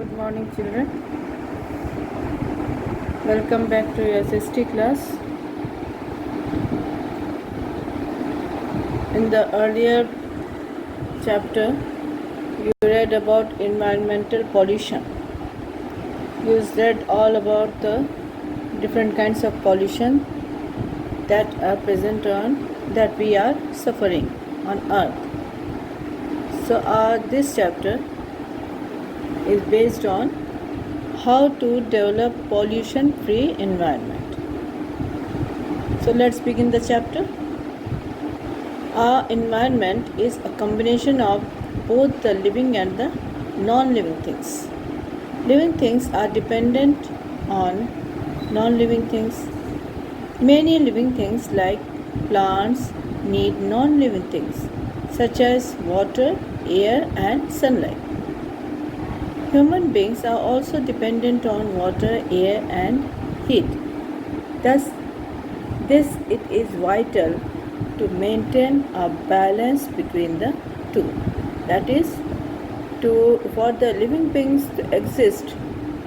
Good morning, children. Welcome back to your SST class. In the earlier chapter, you read about environmental pollution. You read all about the different kinds of pollution that are present that we are suffering on earth. So this chapter is based on how to develop pollution-free environment. So let's begin the chapter. Our environment is a combination of both the living and the non-living things. Living things are dependent on non-living things. Many living things like plants need non-living things such as water, air and sunlight. Human beings are also dependent on water, air and heat. Thus, it is vital to maintain a balance between the two. That is, for the living beings to exist,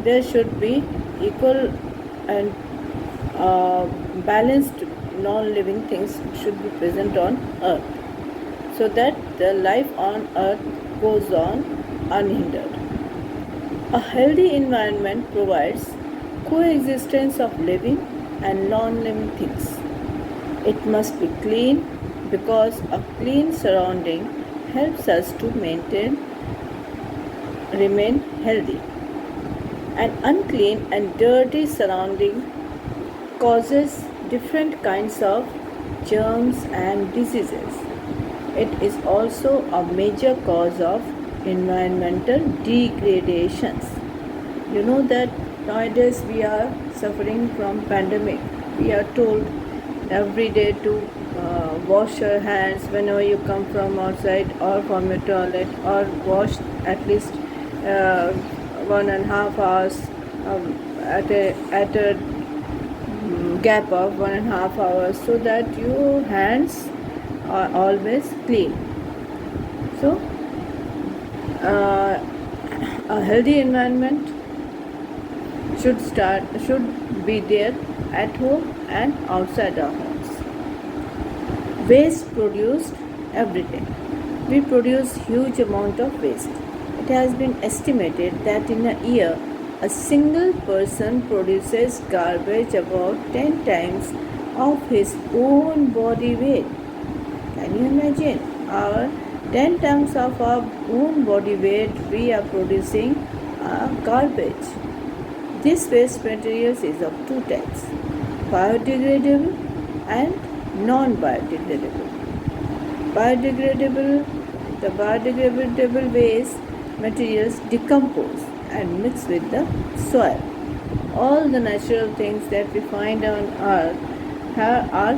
there should be equal and balanced non-living things should be present on earth, so that the life on earth goes on unhindered. A healthy environment provides coexistence of living and non-living things. It must be clean because a clean surrounding helps us to remain healthy. An unclean and dirty surrounding causes different kinds of germs and diseases. It is also a major cause of environmental degradations. You know that nowadays we are suffering from pandemic. We are told every day to wash your hands whenever you come from outside or from your toilet, or wash at least 1.5 hours at a gap of 1.5 hours, so that your hands are always clean. So a healthy environment should be there at home and outside our homes. Waste produced every day. We produce huge amount of waste. It has been estimated that in a year, a single person produces garbage about 10 times of his own body weight. Can you imagine? 10 times of our own body weight we are producing garbage. This waste materials is of two types: biodegradable and non-biodegradable. The biodegradable waste materials decompose and mix with the soil. All the natural things that we find on earth are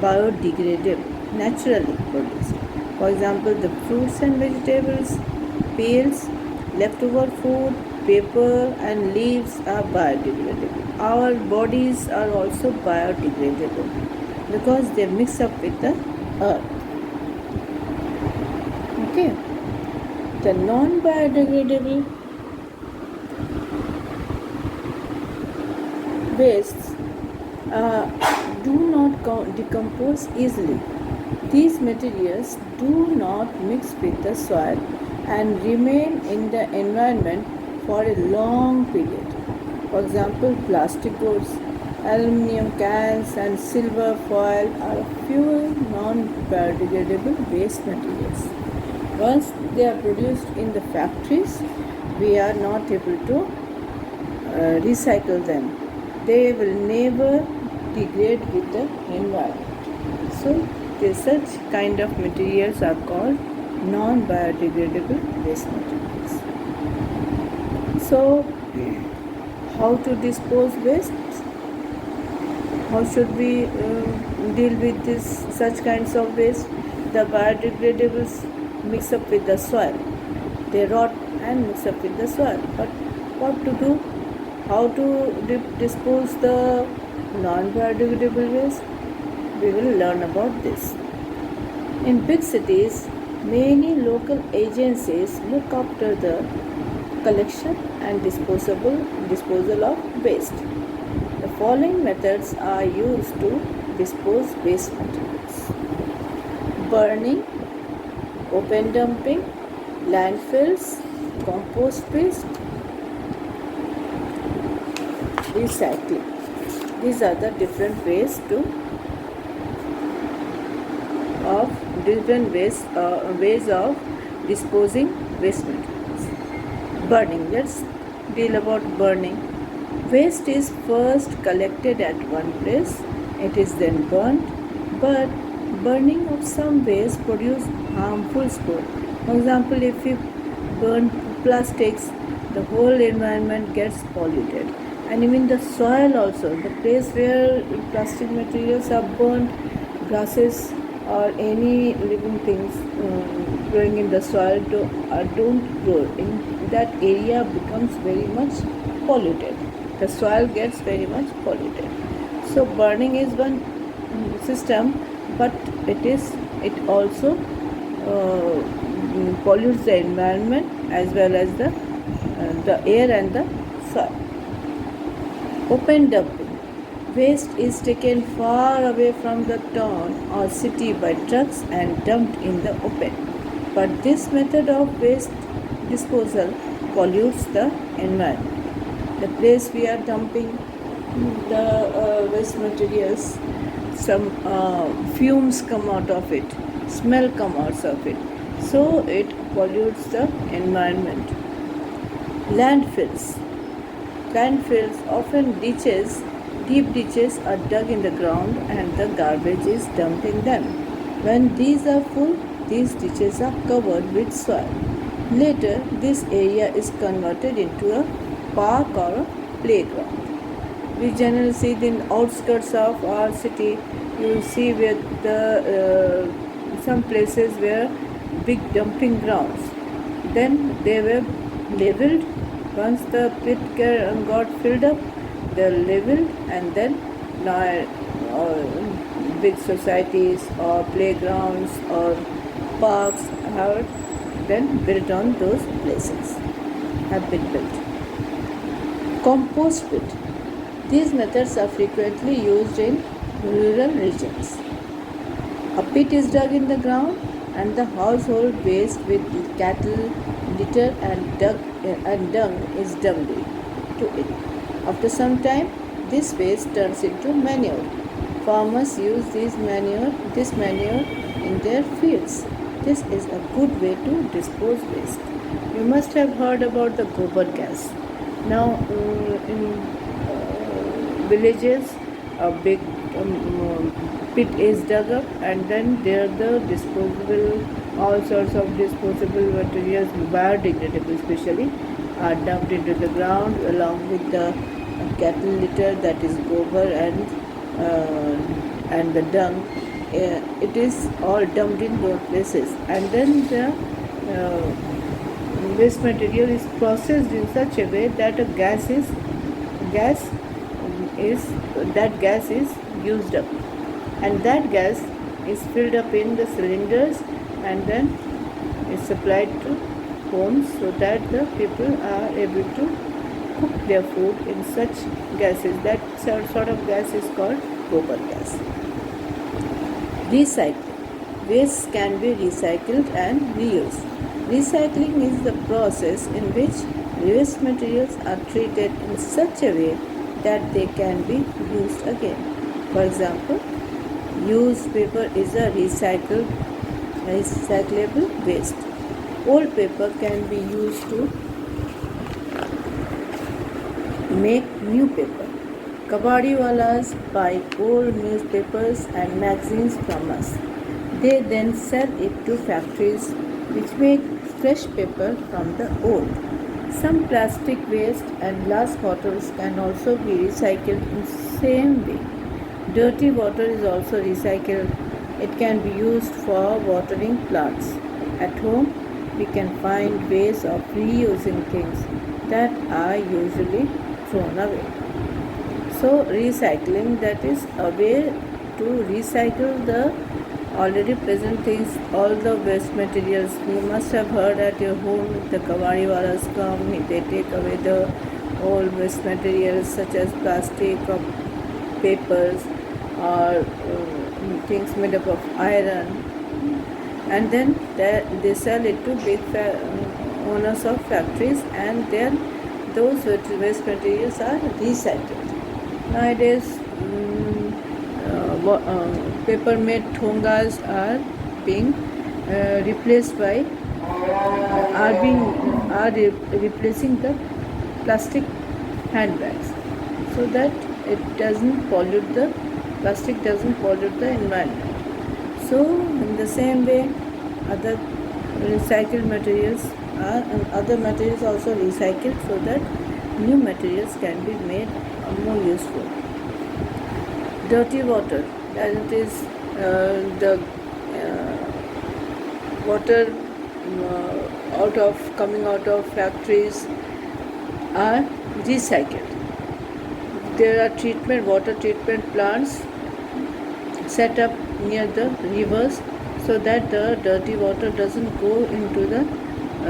biodegradable, naturally produced. For example, the fruits and vegetables, peels, leftover food, paper and leaves are biodegradable. Our bodies are also biodegradable because they mix up with the earth. Okay. The non-biodegradable wastes do not decompose easily. These materials do not mix with the soil and remain in the environment for a long period. For example, plastic goods, aluminum cans and silver foil are a few non-biodegradable waste materials. Once they are produced in the factories, we are not able to recycle them. They will never degrade with the environment. So, such kind of materials are called non-biodegradable waste materials. So, how to dispose waste? How should we deal with such kinds of waste? The biodegradables mix up with the soil. They rot and mix up with the soil. But what to do? How to dispose the non-biodegradable waste? We will learn about this. In big cities, many local agencies look after the collection and disposal of waste. The following methods are used to dispose waste materials: burning, open dumping, landfills, compost waste, recycling. These are the different ways of disposing waste materials. Burning. Let's deal about burning. Waste is first collected at one place. It is then burnt. But burning of some waste produces harmful smoke. For example, if we burn plastics, the whole environment gets polluted. And even the soil also, the place where plastic materials are burnt, grasses or any living things growing in the soil don't grow. In that area becomes very much polluted. The soil gets very much polluted. So burning is one system, but it also pollutes the environment as well as the air and the soil. Open dumping. Waste is taken far away from the town or city by trucks and dumped in the open. But this method of waste disposal pollutes the environment. The place we are dumping the waste materials, some fumes come out of it, smell come out of it. So it pollutes the environment. Landfills. Landfills, often deep ditches are dug in the ground and the garbage is dumped in them. When these are full, these ditches are covered with soil. Later, this area is converted into a park or a playground. We generally see in outskirts of our city, you will see where some places were big dumping grounds. Then they were leveled. Once the pit got filled up, they are leveled, and then big societies or playgrounds or parks have then built on those places, have been built. Compost pit. These methods are frequently used in rural regions. A pit is dug in the ground and the household waste with cattle, litter and dung is dumped to it. After some time, this waste turns into manure. Farmers use this manure in their fields. This is a good way to dispose waste. You must have heard about the gobar gas. Now, in villages, a big pit is dug up, and then there the all sorts of disposable materials, biodegradable especially, are dumped into the ground along with the cattle litter, that is gobar and the dung. It is all dumped in those places, and then the waste material is processed in such a way that gas is used up, and that gas is filled up in the cylinders and then is supplied to homes so that the people are able to cook their food in such gases. That sort of gas is called gobar gas. Recycling. Waste can be recycled and reused. Recycling is the process in which waste materials are treated in such a way that they can be used again. For example, used paper is a recyclable waste. Old paper can be used to make new paper. Kabadiwalas buy old newspapers and magazines from us. They then sell it to factories which make fresh paper from the old. Some plastic waste and glass bottles can also be recycled in the same way. Dirty water is also recycled. It can be used for watering plants. At home, we can find ways of reusing things that are usually thrown away. So recycling, that is a way to recycle the already present things, all the waste materials. You must have heard at your home the kawariwalas come, they take away the all waste materials such as plastic or papers or things made up of iron, and then they sell it to big owners of factories, and then those waste materials are recycled. Nowadays, paper-made thongas are being replaced by replacing the plastic handbags, so that it doesn't pollute the plastic doesn't pollute the environment. So in the same way, other recycled materials are and other materials also recycled, so that new materials can be made more useful. Dirty water, that is the water coming out of factories are recycled. There are water treatment plants set up near the rivers, so that the dirty water doesn't go into the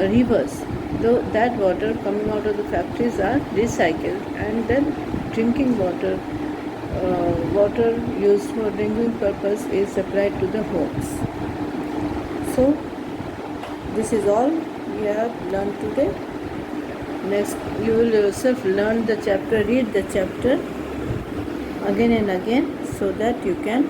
rivers. Though that water coming out of the factories are recycled, and then drinking water used for drinking purpose is supplied to the homes. So this is all we have learned today. Next, you will yourself learn the chapter, read the chapter again and again, so that you can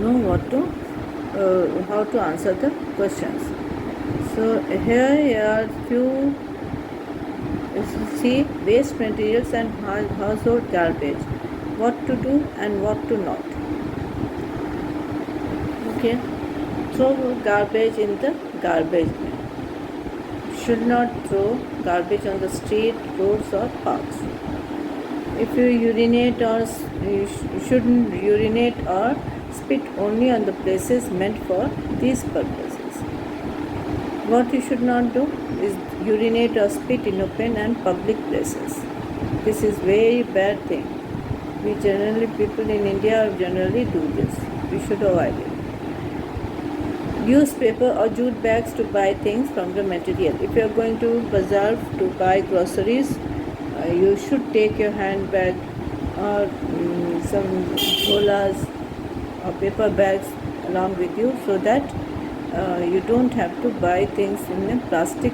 know how to answer the questions. So here are few, see, waste materials and household garbage, what to do and what to not. Okay, throw garbage in the garbage bin. Should not throw garbage on the street, roads or parks. If you urinate you shouldn't urinate or spit only on the places meant for these purposes. What you should not do is urinate or spit in open and public places. This is very bad thing. People in India generally do this. We should avoid it. Use paper or jute bags to buy things from the material. If you are going to bazaar to buy groceries, you should take your handbag or some jholas or paper bags along with you, so that you don't have to buy things in the plastic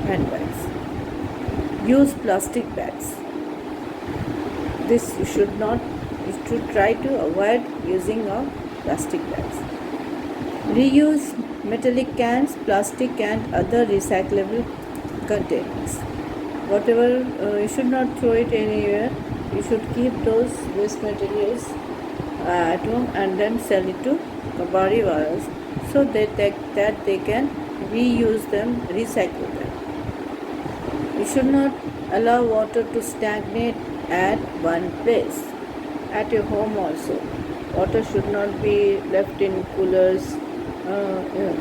handbags. Use plastic bags. This you should try to avoid using of plastic bags. Reuse metallic cans, plastic and other recyclable containers. Whatever, you should not throw it anywhere. You should keep those waste materials at home and then sell it to kabariwalas, so that they can reuse them, recycle them. You should not allow water to stagnate at one place. At your home also, water should not be left in coolers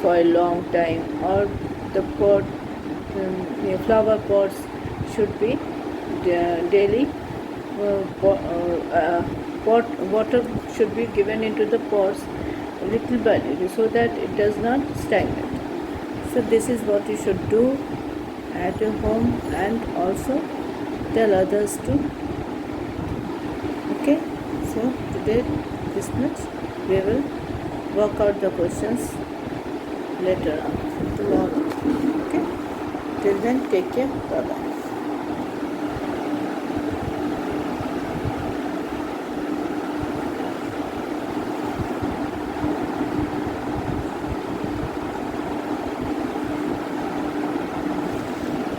for a long time, or the flower pots should be daily water should be given into the pots little by little, so that it does not stagnate. So this is what you should do at your home, and also tell others too. Okay, so today this much. We will work out the questions later on tomorrow. Okay, till then, take care. Bye bye.